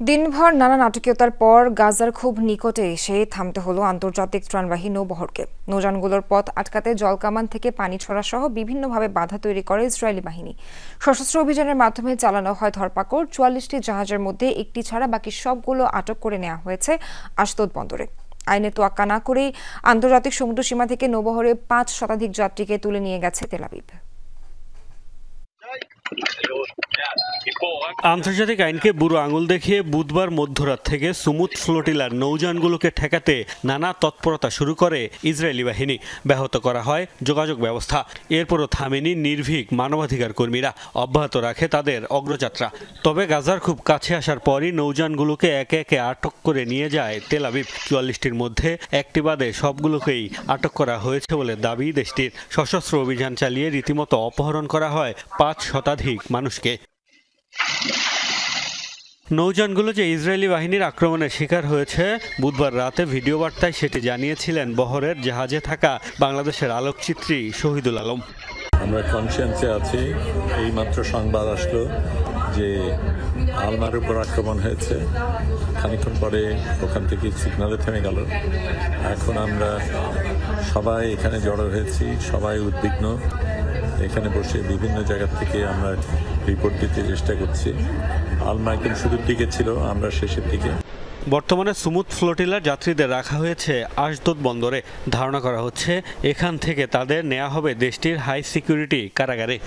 দিনভর নানা নাটকীয়তার পর গাজার খুব নিকটে এসে থামতে হলো আন্তর্জাতিক ত্রাণবাহী নৌবহরকে। নৌযানগুলোর পথ আটকাতে জলকামান থেকে পানি ছড়া সহ বিভিন্নভাবে বাধা তৈরি করে ইসরায়েলি বাহিনী। সশস্ত্র অভিযানের মাধ্যমে চালানো হয় ধরপাকড়। ৪৪টি জাহাজের মধ্যে একটি ছাড়া বাকি সবগুলো আটক করে নেওয়া হয়েছে আশদোদ বন্দরে। আইনে তোয়াক্কা না করেই আন্তর্জাতিক সমুদ্র সীমা থেকে নৌবহরে ৫ শতাধিক যাত্রীকে তুলে নিয়ে গেছে তেল আবিব। আন্তর্জাতিক আইনকে বুড়ো আঙুল দেখিয়ে বুধবার মধ্যরাত থেকে সুমুদ ফ্লোটিলার নৌযানগুলোকে ঠেকাতে নানা তৎপরতা শুরু করে ইসরায়েলি বাহিনী। ব্যাহত করা হয় যোগাযোগ ব্যবস্থা। এরপরও থামেনি নির্ভীক মানবাধিকার কর্মীরা, অব্যাহত রাখে তাদের অগ্রযাত্রা। তবে গাজার খুব কাছে আসার পরই নৌযানগুলোকে একে একে আটক করে নিয়ে যায় তেল আবিব। ৪৪টির মধ্যে একটি বাদে সবগুলোকেই আটক করা হয়েছে বলে দাবি দেশটির। সশস্ত্র অভিযান চালিয়ে রীতিমতো অপহরণ করা হয় ৫ শতাধিক মানুষকে। নৌযানগুলো যে ইসরায়েলি বাহিনীর আক্রমণের শিকার হয়েছে, বুধবার রাতে ভিডিও বার্তায় সেটি জানিয়েছিলেন বহরের জাহাজে থাকা বাংলাদেশের আলোকচিত্রী শহীদুল আলম। আমরা কনসিয়েন্সে আছি, এইমাত্র সংবাদ আসলো যে আলমার উপর আক্রমণ হয়েছে। খানিকক্ষণ পরে ওখান থেকে সিগনালে থেমে গেল। এখন আমরা সবাই এখানে জড়ো হয়েছি, সবাই উদ্বিগ্ন। এখানে বসে বিভিন্ন জায়গা থেকে আমরা রিপোর্ট দিতে চেষ্টা করছি। আলমা একদম শুরুর দিকে ছিল, আমরা শেষের দিকে। বর্তমানে সুমুদ ফ্লোটিলার যাত্রীদের রাখা হয়েছে আশদোদ বন্দরে। ধারণা করা হচ্ছে এখান থেকে তাদের নেওয়া হবে দেশটির হাই সিকিউরিটি কারাগারে।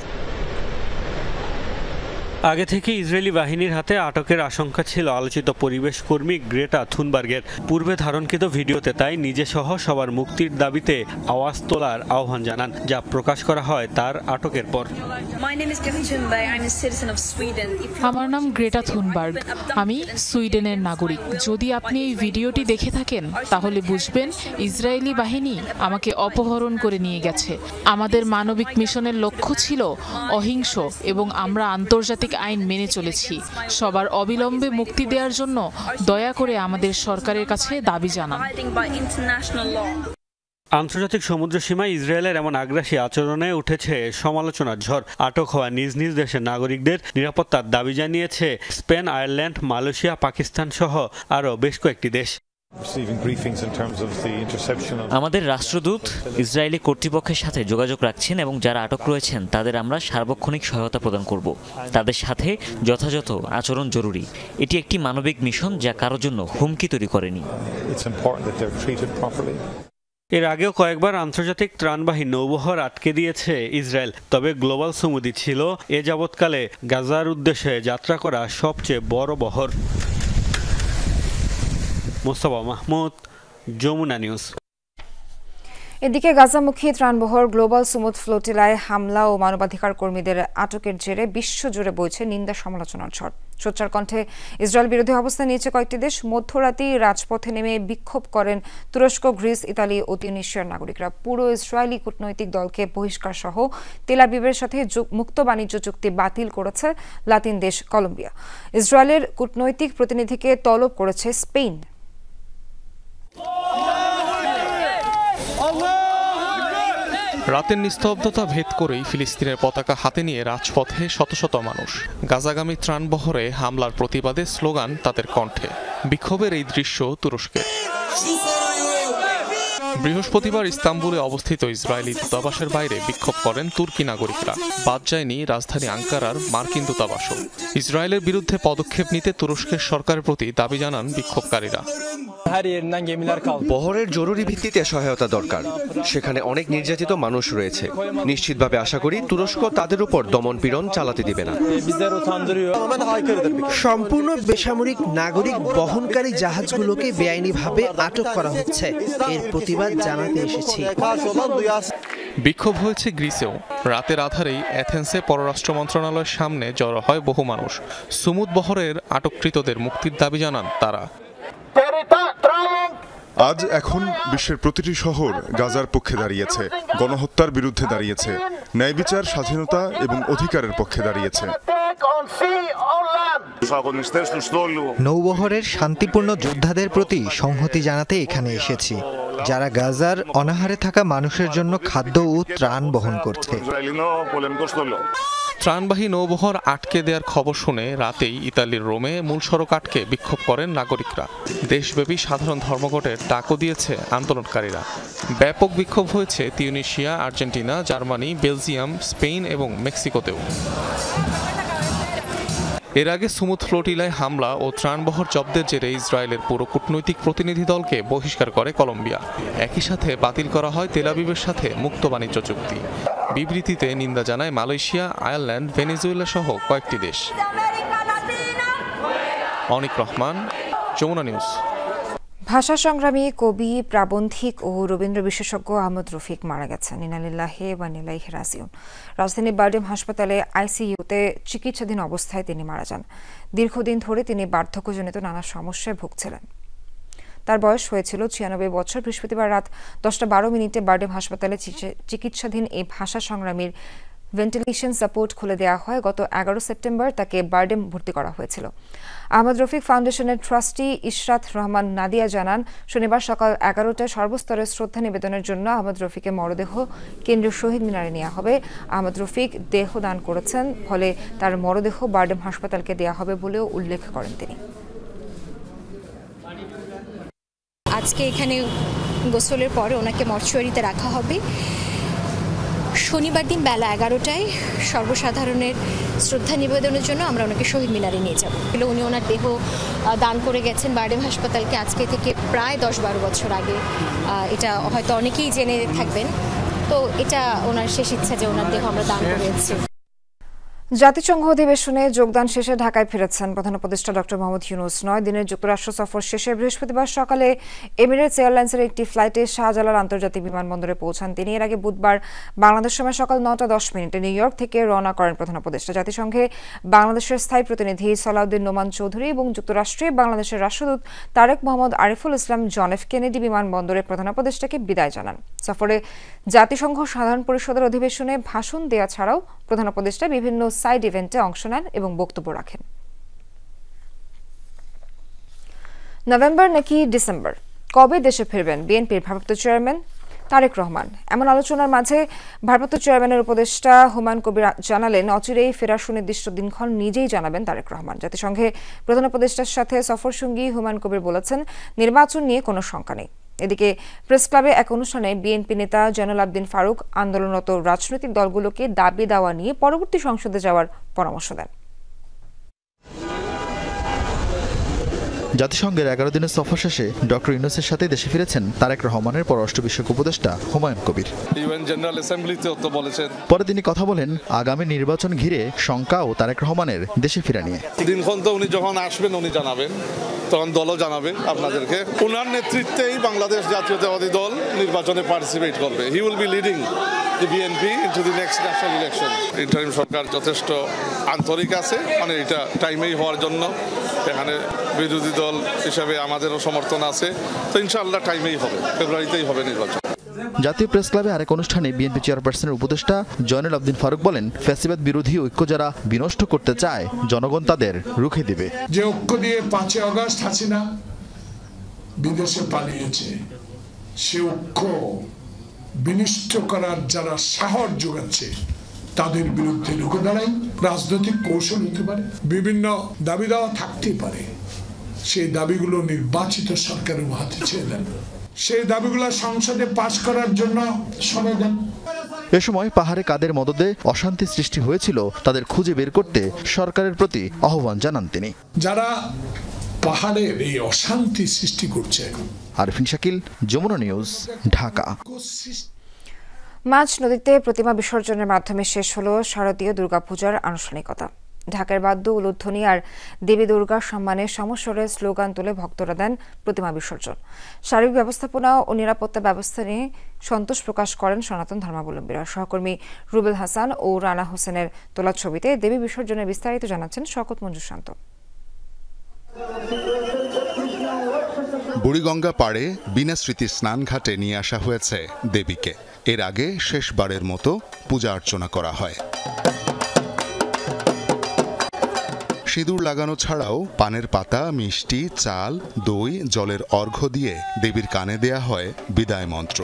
আগে থেকে ইসরায়েলি বাহিনীর হাতে আটকের আশঙ্কা ছিল আলোচিত পরিবেশ কর্মী গ্রেটা থুনবার্গের। পূর্বে ধারণকৃত ভিডিওতে তাই নিজে সহ সবার মুক্তির দাবিতে আওয়াজ তোলার আহ্বান জানান, যা প্রকাশ করা হয় তার আটকের পর। আমার নাম গ্রেটা থুনবার্গ, আমি সুইডেনের নাগরিক। যদি আপনি এই ভিডিওটি দেখে থাকেন তাহলে বুঝবেন ইসরায়েলি বাহিনী আমাকে অপহরণ করে নিয়ে গেছে। আমাদের মানবিক মিশনের লক্ষ্য ছিল অহিংস এবং আমরা আন্তর্জাতিক আইন মেনে চলেছি। সবার অবিলম্বে মুক্তি দেওয়ার জন্য দয়া করে আমাদের সরকারের কাছে দাবি জানান। আন্তর্জাতিক সমুদ্র সীমায় ইসরায়েলের এমন আগ্রাসী আচরণে উঠেছে সমালোচনার ঝড়। আটক হওয়া নিজ নিজ দেশের নাগরিকদের নিরাপত্তার দাবি জানিয়েছে স্পেন, আয়ারল্যান্ড, মালয়েশিয়া, পাকিস্তান সহ আরও বেশ কয়েকটি দেশ। আমাদের রাষ্ট্রদূত ইসরায়েলি কর্তৃপক্ষের সাথে যোগাযোগ রাখছেন এবং যারা আটক রয়েছেন তাদের আমরা সার্বক্ষণিক সহায়তা প্রদান করব। তাদের সাথে যথাযথ আচরণ জরুরি। এটি একটি মানবিক মিশন যা কারোর জন্য হুমকি তৈরি করেনি। এর আগেও কয়েকবার আন্তর্জাতিক ত্রাণবাহী নৌবহর আটকে দিয়েছে ইসরায়েল। তবে গ্লোবাল সুমুদি ছিল এ যাবৎকালে গাজার উদ্দেশ্যে যাত্রা করা সবচেয়ে বড় বহর। মোস্তফা মাহমুদ, যমুনা নিউজ। এদিকে গাজামুখী ত্রাণবহর গ্লোবাল সুমুদ ফ্লোটিলায় হামলা ও মানবাধিকার কর্মীদের আটকের জেরে বিশ্বজুড়ে বইছে নিন্দা সমালোচনার ঝড়। সোচ্চার কণ্ঠে ইসরায়েল বিরোধী অবস্থান নিয়েছে কয়েকটি দেশ। মধ্যরাতেই রাজপথে নেমে বিক্ষোভ করেন তুরস্ক, গ্রিস, ইতালি ও তিউনিসিয়ার নাগরিকরা। পুরো ইসরায়েলি কূটনৈতিক দলকে বহিষ্কার সহ তেল আবিবের সাথে মুক্ত বাণিজ্য চুক্তি বাতিল করেছে লাতিন দেশ কলম্বিয়া। ইসরায়েলের কূটনৈতিক প্রতিনিধিকে তলব করেছে স্পেন। রাতের নিস্তব্ধতা ভেদ করেই ফিলিস্তিনের পতাকা হাতে নিয়ে রাজপথে শত শত মানুষ। গাজাগামী ত্রাণবহরে হামলার প্রতিবাদে স্লোগান তাদের কণ্ঠে। বিক্ষোভের এই দৃশ্য তুরস্কের। বৃহস্পতিবার ইস্তাম্বুলে অবস্থিত ইসরায়েলি দূতাবাসের বাইরে বিক্ষোভ করেন তুর্কি নাগরিকরা। বাদ যায়নি রাজধানী আঙ্কারার মার্কিন দূতাবাসও। ইসরায়েলের বিরুদ্ধে পদক্ষেপ নিতে তুরস্কের সরকারের প্রতি দাবি জানান বিক্ষোভকারীরা। বহরের জরুরি ভিত্তিতে সহায়তা দরকার। সেখানে অনেক নির্যাতিত মানুষ রয়েছে। নিশ্চিতভাবে আশা করি তুরস্ক তাদের উপর দমন পীড়ন চালাতে দিবে না। সম্পূর্ণ বেসামরিক নাগরিক বহনকারী জাহাজগুলোকে বেআইনিভাবে আটক করা হচ্ছে। এর প্রতিবাদ জানাতে এসেছি। বিক্ষোভ হয়েছে গ্রিসেও। রাতের আধারেই অ্যাথেন্সে পররাষ্ট্র মন্ত্রণালয়ের সামনে জড়ো হয় বহু মানুষ। সুমুদ বহরের আটককৃতদের মুক্তির দাবি জানান তারা। আজ এখন বিশ্বের প্রতিটি শহর গাজার পক্ষে দাঁড়িয়েছে, গণহত্যার বিরুদ্ধে দাঁড়িয়েছে, ন্যায় বিচার, স্বাধীনতা এবং অধিকারের পক্ষে দাঁড়িয়েছে। নৌবহরের শান্তিপূর্ণ যোদ্ধাদের প্রতি সংহতি জানাতে এখানে এসেছি, যারা গাজার অনাহারে থাকা মানুষের জন্য খাদ্য ও ত্রাণ বহন করছে। ত্রাণবাহী নৌবহর আটকে দেওয়ার খবর শুনে রাতেই ইতালির রোমে মূল সড়ক আটকে বিক্ষোভ করেন নাগরিকরা। দেশব্যাপী সাধারণ ধর্মঘটের ডাকও দিয়েছে আন্দোলনকারীরা। ব্যাপক বিক্ষোভ হয়েছে Tunisia, Argentina, Germany, Belgium, Spain এবং মেক্সিকোতেও। এর আগে সুমুদ ফ্লোটিলায় হামলা ও ত্রাণবহর জব্দের জেরে ইসরায়েলের পুরো কূটনৈতিক প্রতিনিধি দলকে বহিষ্কার করে কলম্বিয়া। একই সাথে বাতিল করা হয় তেল আবিবের সাথে মুক্ত বাণিজ্য চুক্তি। বিবৃতিতে নিন্দা জানায় মালয়েশিয়া, আয়ারল্যান্ড, ভেনেজুয়েলা সহ কয়েকটি দেশ। অনিক রহমান, যমুনা নিউজ। ভাষা সংগ্রামী, কবি, প্রাবন্ধিক ও রবীন্দ্র বিশেষজ্ঞ আহমদ রফিক মারা গেছেন। ইন্না লিল্লাহি ওয়া ইন্না ইলাইহি রাজিউন। রাজধানীর বারডেম হাসপাতালে আইসিইউতে চিকিৎসাধীন অবস্থায় তিনি মারা যান। দীর্ঘদিন ধরে তিনি বার্ধক্যজনিত নানা সমস্যায় ভুগছিলেন। তার বয়স হয়েছিল ৯৬ বছর। বৃহস্পতিবার রাত ১০:১২ বারডেম হাসপাতালে চিকিৎসাধীন এই ভাষা সংগ্রামীর ভেন্টিলেশন সাপোর্ট খুলে দেওয়া হয়। গত ১১ সেপ্টেম্বর তাকে বারডেম ভর্তি করা হয়েছিল। আহমদ রফিক ফাউন্ডেশনের ট্রাস্টি ইশরাত রহমান নাদিয়া জানান, শনিবার সকাল ১১টায় সর্বস্তরের শ্রদ্ধা নিবেদনের জন্য আহমদ রফিকের মরদেহ কেন্দ্রীয় শহীদ মিনারে নেওয়া হবে। আহমদ রফিক দেহ দান করেছেন, ফলে তার মরদেহ বারডেম হাসপাতালকে দেওয়া হবে বলেও উল্লেখ করেন তিনি। আজকে এখানে গোসলের পরে ওনাকে মর্চুয়ারিতে রাখা হবে। শনিবার দিন বেলা ১১টায় সর্বসাধারণের শ্রদ্ধা নিবেদনের জন্য আমরা ওনাকে শহীদ মিনারে নিয়ে যাব। উনি ওনার দেহ দান করে গেছেন বারডেম হাসপাতালকে আজকে থেকে প্রায় ১০-১২ বছর আগে। এটা হয়তো অনেকেই জেনে থাকবেন। তো এটা ওনার শেষ ইচ্ছা যে ওনার দেহ আমরা দান করেছি। জাতিসংঘ অধিবেশনে যোগদান শেষে ঢাকায় ফিরেছেন প্রধান উপদেষ্টা ডক্টর মোহাম্মদ ইউনূস। ৯ দিনের যুক্তরাষ্ট্র সফর শেষে বৃহস্পতিবার সকালে এমিরেটস এয়ারলাইন্সের একটি ফ্লাইটে শাহজালাল আন্তর্জাতিক বিমানবন্দরে পৌঁছান তিনি। এর আগে বুধবার বাংলাদেশ সময় সকাল ৯:১০ নিউ ইয়র্ক থেকে রওনা করেন প্রধান উপদেষ্টা। জাতিসংঘে বাংলাদেশের স্থায়ী প্রতিনিধি সালাউদ্দিন নোমান চৌধুরী এবং যুক্তরাষ্ট্রে বাংলাদেশের রাষ্ট্রদূত Tarique Mohammad Ariful Islam John F Kennedy বিমানবন্দরে প্রধান উপদেষ্টাকে বিদায় জানান। সফরে জাতিসংঘ সাধারণ পরিষদের অধিবেশনে ভাষণ দেওয়া ছাড়াও প্রধান উপদেষ্টা বিভিন্ন সাইড ইভেন্টে অংশ নেন এবং বক্তব্য রাখেন। নভেম্বর নাকি ডিসেম্বর, কবে দেশে ফিরবেন বিএনপির ভারপ্রাপ্ত চেয়ারম্যান তারেক রহমান? এমন আলোচনার মাঝে ভারপ্রাপ্ত চেয়ারম্যানের উপদেষ্টা হুমায়ুন কবির জানালেন, অচিরেই ফেরার সুনির্দিষ্ট দিনক্ষণ নিজেই জানাবেন তারেক রহমান। জাতিসংঘে প্রধান উপদেষ্টার সাথে সফরসঙ্গী হুমায়ুন কবির বলেছেন, নির্বাচন নিয়ে কোনো শঙ্কা নেই। এদিকে প্রেস ক্লাবে এক অনুষ্ঠানে বিএনপি নেতা জয়নুল আবদিন ফারুক আন্দোলনরত রাজনৈতিক দলগুলোকে দাবি দেওয়া নিয়ে পরবর্তী সংসদে যাওয়ার পরামর্শ দেন। জাতিসংঘের ১১ দিনের সফর শেষে ডক্টর ইউনূসের সাথে দেশে ফিরেছেন তারেক রহমানের পররাষ্ট্র বিষয়ক উপদেষ্টা হুমায়ুন কবির। পরে তিনি কথা বলেন আগামী নির্বাচন ঘিরে শঙ্কা ও তারেক রহমানের দেশে ফেরা নিয়ে। দিনক্ষণ তো উনি যখন আসবেন উনি জানাবেন, তখন দলও জানাবে আপনাদেরকে। ওনার নেতৃত্বেই বাংলাদেশ জাতীয়তাবাদী দল নির্বাচনে পার্টিসিপেট করবে। He will be leading the BNP into the next national election. Interim সরকার যথেষ্ট আন্তরিক আছে, মানে এটা টাইমেই হওয়ার জন্য। এখানে বিরোধী দল হিসাবে আমাদেরও সমর্থন আছে, তো ইনশাআল্লাহ টাইমেই হবে, ফেব্রুয়ারিতেই হবে নির্বাচন। জাতীয় প্রেস ক্লাবে আরেক অনুষ্ঠানে বিএনপি চেয়ারপারসনের উপদেষ্টা জয়নুল আবদিন ফারুক বলেন, ফ্যাসিবাদ বিরোধী ঐক্য যারা বিনষ্ট করতে চায় জনগণ তাদের রুখে দিবে। যে ঐক্য দিয়ে ৫ই আগস্ট হাসিনা বিদেশে পালিয়েছে, সে ঐক্য বিনষ্ট করার যারা সাহস যোগাচ্ছে তাদের বিরুদ্ধে রুখে দাঁড়াই। রাজনৈতিক কৌশল হতে পারে, বিভিন্ন দাবি দেওয়া থাকতেই পারে, সেই দাবিগুলো নির্বাচিত সরকারের হাতে ছেড়ে দেন। সেই দাবিগুলো সংসদে পাশ করার জন্য সময় দেন। এ সময় পাহাড়ে কাদের মদদে অশান্তি সৃষ্টি হয়েছিল তাদের খুঁজে বের করতে সরকারের প্রতি আহ্বান জানান তিনি। যারা পাহাড়ের এই অশান্তি সৃষ্টি করছে। আরিফিন শাকিল, যমুনা নিউজ, ঢাকা। মাঝ নদীতে প্রতিমা বিসর্জনের মাধ্যমে শেষ হলো শারদীয় দুর্গাপূজার আনুষ্ঠানিকতা। ঢাকার বাদ্য উলুধ্বনি আর দেবী দুর্গার সম্মানে সমস্বরে স্লোগান তুলে ভক্তরা দেন প্রতিমা বিসর্জন। সার্বিক ব্যবস্থাপনা ও নিরাপত্তা ব্যবস্থা নিয়ে সন্তোষ প্রকাশ করেন সনাতন ধর্মাবলম্বীরা। সহকর্মী রুবেল হাসান ও রানা হোসেনের তোলা ছবিতে দেবী বিসর্জনের বিস্তারিত জানাচ্ছেন শওকত মঞ্জুর শান্ত। বুড়িগঙ্গা পাড়ে বিনা স্মৃতি স্নান ঘাটে নিয়ে আসা হয়েছে দেবীকে। এর আগে শেষবারের মতো পূজা অর্চনা করা হয়। সিঁদুর লাগানো ছাড়াও পানের পাতা, মিষ্টি, চাল, দই, জলের অর্ঘ্য দিয়ে দেবীর কানে দেয়া হয় বিদায় মন্ত্র।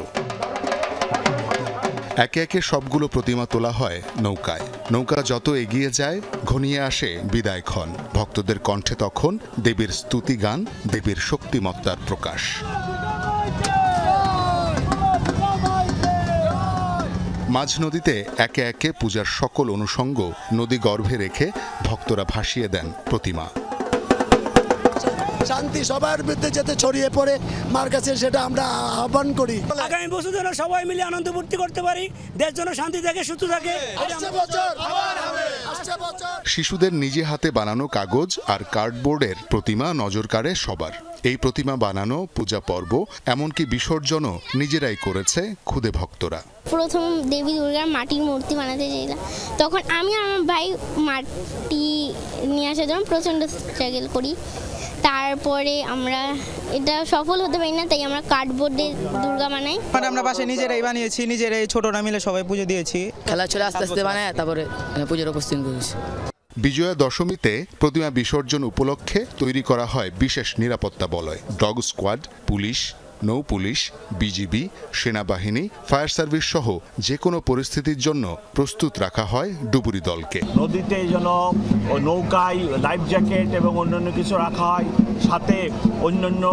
একে একে সবগুলো প্রতিমা তোলা হয় নৌকায়। নৌকা যত এগিয়ে যায় ঘনিয়ে আসে বিদায়ক্ষণ। ভক্তদের কণ্ঠে তখন দেবীর স্তুতি গান, দেবীর শক্তিমত্তার প্রকাশ। মাঝ নদীতে একে একে পূজার সকল অনুষঙ্গ নদী গর্ভে রেখে ভক্তরা ভাসিয়ে দেন প্রতিমা। শান্তি সবার মধ্যে যাতে ছড়িয়ে পড়ে মার কাছে সেটা আমরা আহ্বান করি। আগামী বছর যেন সবাই মিলে আনন্দ ফুর্তি করতে পারি, দেশ যেন শান্তি থাকে, সুস্থ থাকে। শিশুদের নিজে হাতে বানানো কাগজ আর কার্ডবোর্ডের প্রতিমা নজর কাড়ে সবার। এই প্রতিমা বানানো, পূজা পর্ব, এমনকি বিসর্জনও নিজেরাই করেছে খুদে ভক্তরা। প্রথম দেবী দুর্গার মাটির মূর্তি বানাতে চাইলাম, তখন আমি আর আমার ভাই মাটি নিয়ে আসার জন্য প্রচণ্ড স্ট্রাগল করি। তারপরে আমরা এটা সফল হতে পারি না, তাই আমরা কার্ডবোর্ডে দুর্গা বানাই। মানে আমরা বাসায় নিজেরাই বানিয়েছি, নিজেরাই ছোটরা মিলে সবাই পুজো দিয়েছি। খেলা চলে আস্তে আস্তে বানায় তারপরে পুজোর উপস্থিত করেছি। বিজয়া দশমীতে প্রতিমা বিসর্জন উপলক্ষে তৈরি করা হয় বিশেষ নিরাপত্তা বলয়। ডগ স্কোয়াড, পুলিশ, নৌ পুলিশ, বিজিবি, সেনাবাহিনী, ফায়ার সার্ভিস সহ যে কোনো পরিস্থিতির জন্য প্রস্তুত রাখা হয় ডুবুরি দলকে। নদীতে যেন নৌকায় লাইফ জ্যাকেট এবং অন্যান্য কিছু রাখা হয়, সাথে অন্যান্য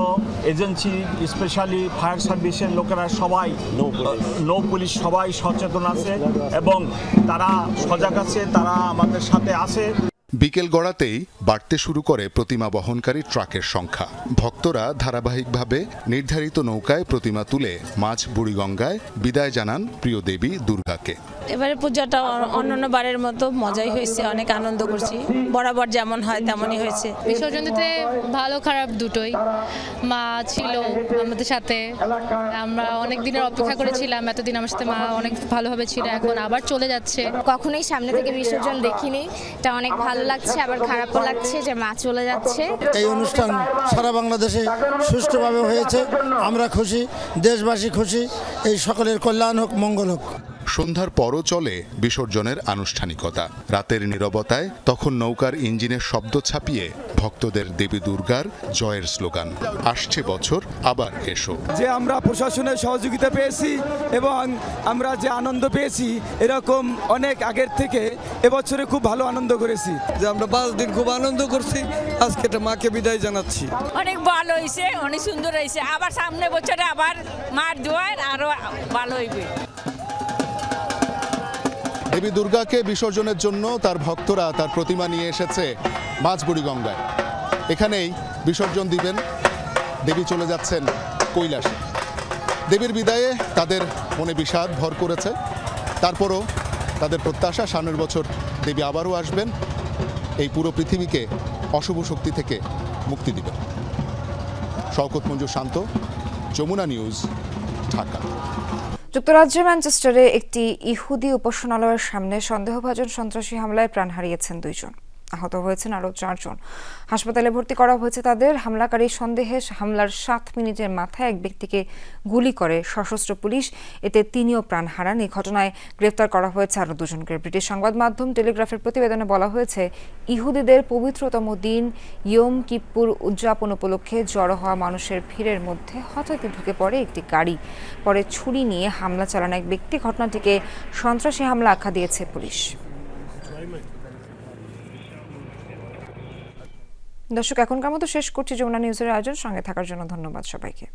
এজেন্সি স্পেশালি ফায়ার সার্ভিসের লোকেরা সবাই, নৌ পুলিশ সবাই সচেতন আছে এবং তারা সজাগ আছে, তারা আমাদের সাথে আছে। বিকেল গড়াতেই বাড়তে শুরু করে প্রতিমা বহনকারী ট্রাকের সংখ্যা। ভক্তরা ধারাবাহিকভাবে নির্ধারিত নৌকায় প্রতিমা তুলে মাঝ বুড়িগঙ্গায় বিদায় জানান প্রিয় দেবী দুর্গাকে। এবারে পূজাটা অন্যান্য বারের মতো মজাই হয়েছে, অনেক আনন্দ করছি। বরাবর যেমন হয় তেমনই হয়েছে। বিসর্জন দিতে ভালো খারাপ দুটোই। মা ছিল আমাদের সাথে, আমরা অনেক দিনের অপেক্ষা করেছিলাম, এতদিন আমার সাথে মা অনেক ভালোভাবে ছিল, এখন আবার চলে যাচ্ছে। কখনোই সামনে থেকে বিসর্জন দেখিনি, এটা অনেক ভালো লাগছে, আবার খারাপও লাগছে যে মা চলে যাচ্ছে। এই অনুষ্ঠান সারা বাংলাদেশে সুষ্ঠুভাবে হয়েছে, আমরা খুশি, দেশবাসী খুশি। এই সকলের কল্যাণ হোক, মঙ্গল হোক। সন্ধ্যার পরও চলে বিসর্জনের আনুষ্ঠানিকতা। রাতের নীরবতায় তখন নৌকার ইঞ্জিনের শব্দ ছাপিয়ে ভক্তদের দেবী দুর্গার জয়ের স্লোগান, আসছে বছর আবার এসো। যে আমরা প্রশাসনের সহযোগিতা পেয়েছি এবং আমরা যে আনন্দ পেয়েছি, এরকম অনেক আগের থেকে এবছরে খুব ভালো আনন্দ করেছি। যে আমরা 5 দিন খুব আনন্দ করছি, আজকে এটা মাকে বিদায় জানাচ্ছি। অনেক ভালো হয়েছে, অনেক সুন্দর হয়েছে। আবার সামনে বছরে আবার মার দোয়ার আরো ভালো হইবে। দেবী দুর্গাকে বিসর্জনের জন্য তার ভক্তরা তার প্রতিমা নিয়ে এসেছে মাঝ বুড়িগঙ্গায়। এখানেই বিসর্জন দিবেন। দেবী চলে যাচ্ছেন কৈলাসে। দেবীর বিদায়ে তাদের মনে বিষাদ ভর করেছে, তারপরও তাদের প্রত্যাশা সামনের বছর দেবী আবারও আসবেন, এই পুরো পৃথিবীকে অশুভ শক্তি থেকে মুক্তি দিবেন। শওকত মঞ্জুর শান্ত, যমুনা নিউজ, ঢাকা। যুক্তরাজ্যের ম্যানচেস্টারে একটি ইহুদি উপাসনালয়ের সামনে সন্দেহভাজন সন্ত্রাসী হামলায় প্রাণ হারিয়েছেন 2 জন, আহত হয়েছেন আরও 4 জন। হাসপাতালে ভর্তি করা হয়েছে তাদের। হামলাকারী সন্দেহে হামলার 7 মিনিটের মাথায় এক ব্যক্তিকে গুলি করে সশস্ত্র পুলিশ, এতে তিনিও প্রাণ হারান। এই ঘটনায় গ্রেফতার করা হয়েছে আরও 2 জনকে। ব্রিটিশ সংবাদ মাধ্যম টেলিগ্রাফের প্রতিবেদনে বলা হয়েছে, ইহুদিদের পবিত্রতম দিন ইয়ম কিপ্পুর উদযাপন উপলক্ষে জড়ো হওয়া মানুষের ভিড়ের মধ্যে হঠাৎ ঢুকে পড়ে একটি গাড়ি। পরে ছুরি নিয়ে হামলা চালানো এক ব্যক্তি। ঘটনাটিকে সন্ত্রাসী হামলা আখ্যা দিয়েছে পুলিশ। দর্শক, এখনকার মতো শেষ করছি যমুনা নিউজের আয়োজন। সঙ্গে থাকার জন্য ধন্যবাদ সবাইকে।